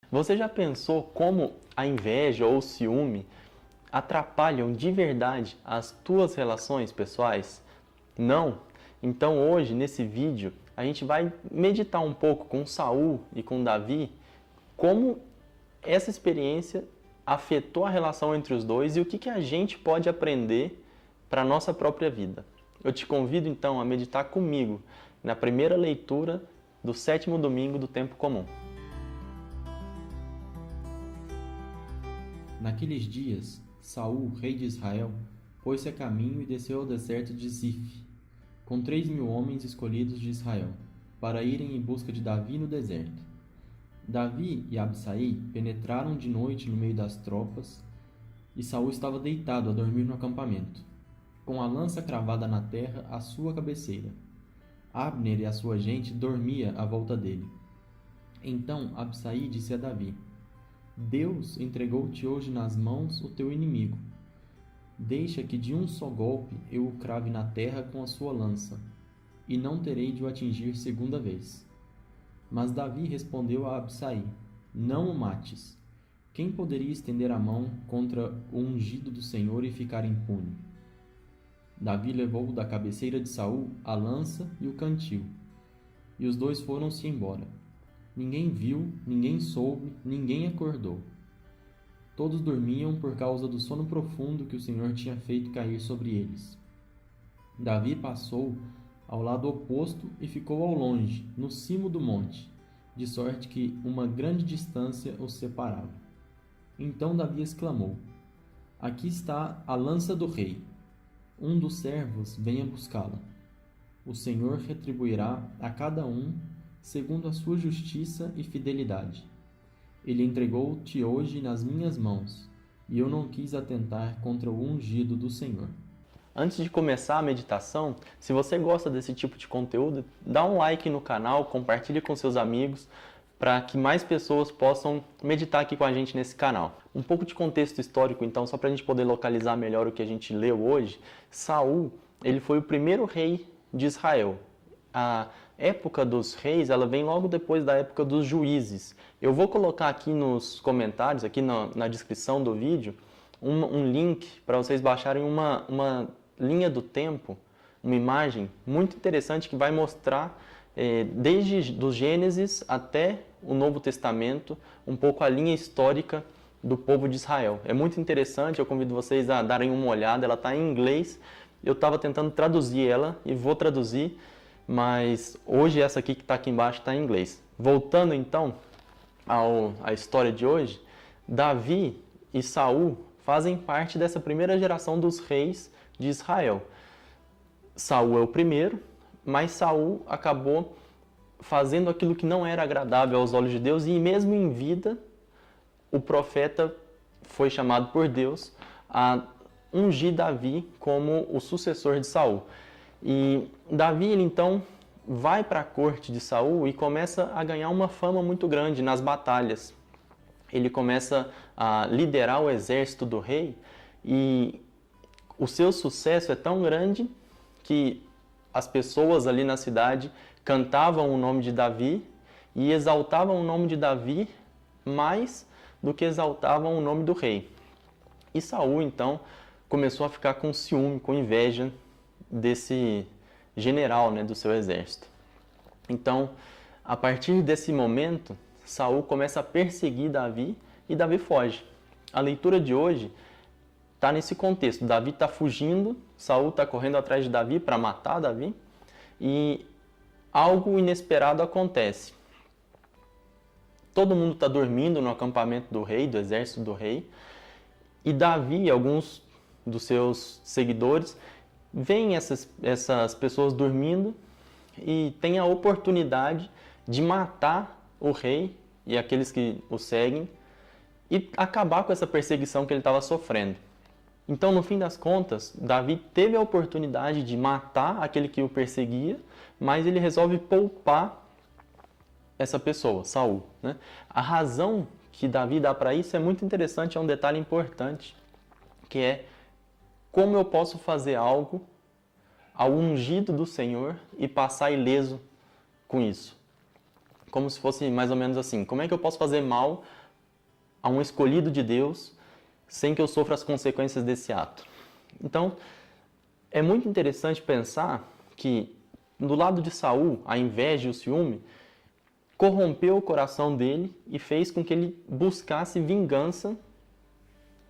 Você já pensou como a inveja ou o ciúme atrapalham de verdade as tuas relações pessoais? Não? Então hoje, nesse vídeo, a gente vai meditar um pouco com Saul e com Davi, como essa experiência afetou a relação entre os dois e o que a gente pode aprender para a nossa própria vida. Eu te convido então a meditar comigo na primeira leitura do 7º domingo do tempo comum. Naqueles dias, Saul, rei de Israel, pôs-se a caminho e desceu ao deserto de Zif, com 3.000 homens escolhidos de Israel, para irem em busca de Davi no deserto. Davi e Absai penetraram de noite no meio das tropas, e Saul estava deitado a dormir no acampamento, com a lança cravada na terra à sua cabeceira. Abner e a sua gente dormia à volta dele. Então Absai disse a Davi: Deus entregou-te hoje nas mãos o teu inimigo. Deixa que de um só golpe eu o crave na terra com a sua lança, e não terei de o atingir segunda vez. Mas Davi respondeu a Absai: Não o mates. Quem poderia estender a mão contra o ungido do Senhor e ficar impune? Davi levou da cabeceira de Saul a lança e o cantil, e os dois foram-se embora. Ninguém viu, ninguém soube, ninguém acordou. Todos dormiam por causa do sono profundo que o Senhor tinha feito cair sobre eles. Davi passou ao lado oposto e ficou ao longe, no cimo do monte, de sorte que uma grande distância os separava. Então Davi exclamou: Aqui está a lança do rei. Um dos servos venha buscá-la. O Senhor retribuirá a cada um segundo a sua justiça e fidelidade. Ele entregou-te hoje nas minhas mãos, e eu não quis atentar contra o ungido do Senhor. Antes de começar a meditação, se você gosta desse tipo de conteúdo, dá um like no canal, compartilhe com seus amigos, para que mais pessoas possam meditar aqui com a gente nesse canal. Um pouco de contexto histórico, então, só para a gente poder localizar melhor o que a gente leu hoje. Saul, ele foi o primeiro rei de Israel. A época dos reis, ela vem logo depois da época dos juízes. Eu vou colocar aqui nos comentários, aqui na descrição do vídeo, um link para vocês baixarem uma linha do tempo, uma imagem muito interessante que vai mostrar desde do Gênesis até o Novo Testamento, um pouco a linha histórica do povo de Israel. É muito interessante, eu convido vocês a darem uma olhada, ela está em inglês, eu estava tentando traduzir ela e vou traduzir, mas hoje essa aqui que está aqui embaixo está em inglês. Voltando então à história de hoje, Davi e Saul fazem parte dessa primeira geração dos reis de Israel. Saul é o primeiro, mas Saul acabou fazendo aquilo que não era agradável aos olhos de Deus e mesmo em vida o profeta foi chamado por Deus a ungir Davi como o sucessor de Saul. E Davi, ele então vai para a corte de Saul e começa a ganhar uma fama muito grande nas batalhas. Ele começa a liderar o exército do rei e o seu sucesso é tão grande que as pessoas ali na cidade cantavam o nome de Davi e exaltavam o nome de Davi mais do que exaltavam o nome do rei. E Saul, então, começou a ficar com ciúme, com inveja desse general, do seu exército. Então, a partir desse momento, Saul começa a perseguir Davi e Davi foge. A leitura de hoje está nesse contexto. Davi está fugindo, Saul está correndo atrás de Davi para matar Davi e algo inesperado acontece. Todo mundo está dormindo no acampamento do rei, do exército do rei, e Davi e alguns dos seus seguidores veem essas pessoas dormindo e têm a oportunidade de matar o rei e aqueles que o seguem e acabar com essa perseguição que ele estava sofrendo. Então, no fim das contas, Davi teve a oportunidade de matar aquele que o perseguia, mas ele resolve poupar essa pessoa, Saul. A razão que Davi dá para isso é muito interessante, é um detalhe importante, que é como eu posso fazer algo ao ungido do Senhor e passar ileso com isso. como se fosse mais ou menos assim: como é que eu posso fazer mal a um escolhido de Deus sem que eu sofra as consequências desse ato? Então, é muito interessante pensar que do lado de Saul, a inveja e o ciúme corrompeu o coração dele e fez com que ele buscasse vingança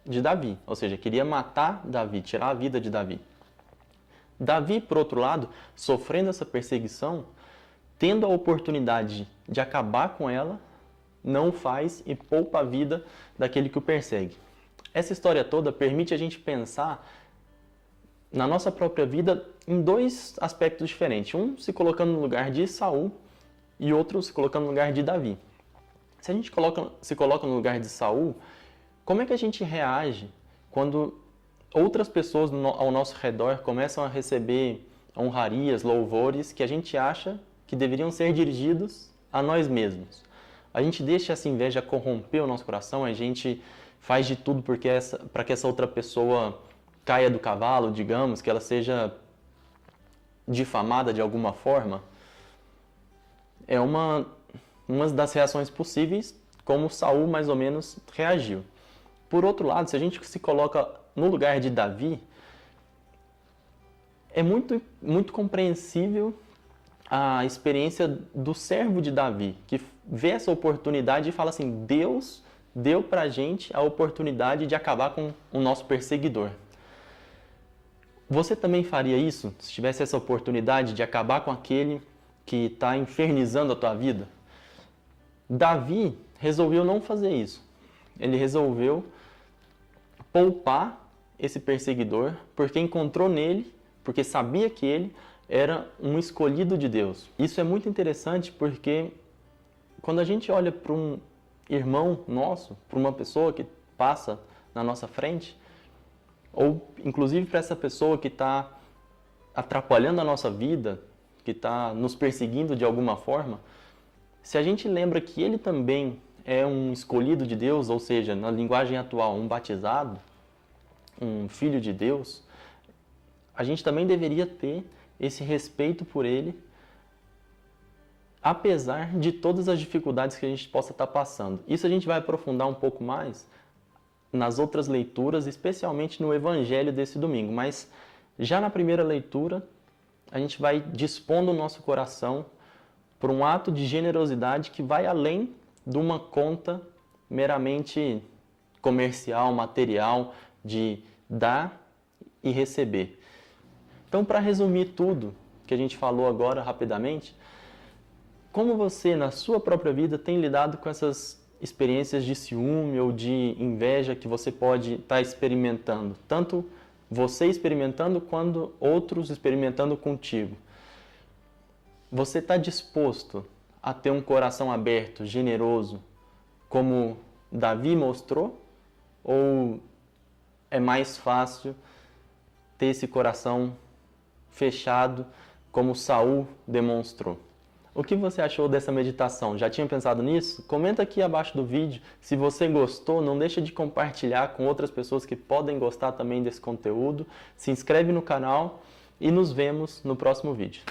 de Davi, ou seja, queria matar Davi, tirar a vida de Davi. Davi, por outro lado, sofrendo essa perseguição, tendo a oportunidade de acabar com ela, não o faz e poupa a vida daquele que o persegue. Essa história toda permite a gente pensar na nossa própria vida em dois aspectos diferentes. Um se colocando no lugar de Saul e outro se colocando no lugar de Davi. Se a gente se coloca no lugar de Saul, como é que a gente reage quando outras pessoas ao nosso redor começam a receber honrarias, louvores que a gente acha que deveriam ser dirigidos a nós mesmos? A gente deixa essa inveja corromper o nosso coração, a gente faz de tudo para que essa outra pessoa caia do cavalo, digamos, que ela seja difamada de alguma forma. É uma das reações possíveis, como Saul mais ou menos reagiu. Por outro lado, se a gente se coloca no lugar de Davi, é muito compreensível a experiência do servo de Davi, que vê essa oportunidade e fala assim: Deus deu para a gente a oportunidade de acabar com o nosso perseguidor. Você também faria isso se tivesse essa oportunidade de acabar com aquele que está infernizando a tua vida? Davi resolveu não fazer isso. Ele resolveu poupar esse perseguidor porque encontrou nele, porque sabia que ele era um escolhido de Deus. Isso é muito interessante porque quando a gente olha para um irmão nosso, para uma pessoa que passa na nossa frente, ou inclusive para essa pessoa que está atrapalhando a nossa vida, que está nos perseguindo de alguma forma, se a gente lembra que ele também é um escolhido de Deus, ou seja, na linguagem atual, um batizado, um filho de Deus, a gente também deveria ter esse respeito por ele, apesar de todas as dificuldades que a gente possa estar passando. Isso a gente vai aprofundar um pouco mais nas outras leituras, especialmente no Evangelho desse domingo. Mas já na primeira leitura, a gente vai dispondo o nosso coração por um ato de generosidade que vai além de uma conta meramente comercial, material, de dar e receber. Então, para resumir tudo que a gente falou agora rapidamente, como você, na sua própria vida, tem lidado com essas experiências de ciúme ou de inveja que você pode estar experimentando? Tanto você experimentando quanto outros experimentando contigo. Você está disposto a ter um coração aberto, generoso, como Davi mostrou? Ou é mais fácil ter esse coração fechado, como Saul demonstrou? O que você achou dessa meditação? Já tinha pensado nisso? Comenta aqui abaixo do vídeo. Se você gostou, não deixa de compartilhar com outras pessoas que podem gostar também desse conteúdo. Se inscreve no canal e nos vemos no próximo vídeo.